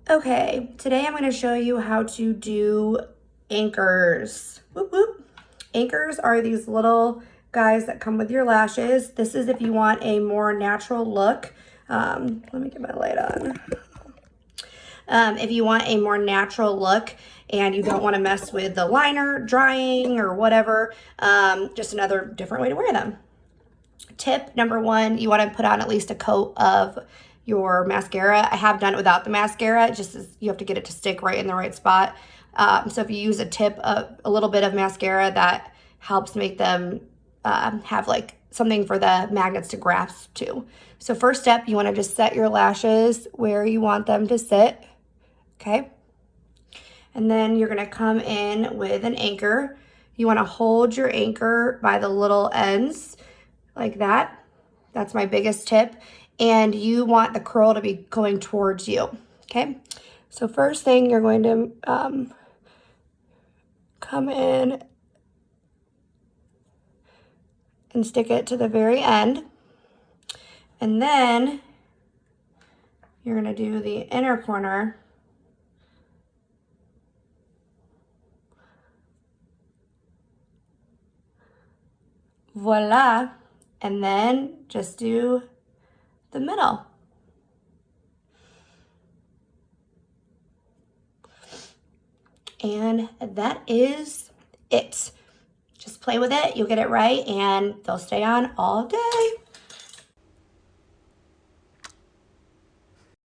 Okay, today I'm going to show you how to do anchors. Whoop, whoop. Anchors are these little guys that come with your lashes. This is if you want a more natural look. Let me get my light on. If you want a more natural look and you don't want to mess with the liner drying or whatever, just another different way to wear them. Tip number one, you want to put on at least a coat of your mascara. I have done it without the mascara, just as you have to get it to stick right in the right spot. So if you use a little bit of mascara, that helps make them have like something for the magnets to grasp to. So first step, you want to just set your lashes where you want them to sit, okay? And then you're going to come in with an anchor. You want to hold your anchor by the little ends like that. That's my biggest tip. And you want the curl to be going towards you, okay? So first thing, you're going to come in and stick it to the very end. And then you're gonna do the inner corner. Voila. And then just do the middle. And that is it. Just play with it, you'll get it right, and they'll stay on all day.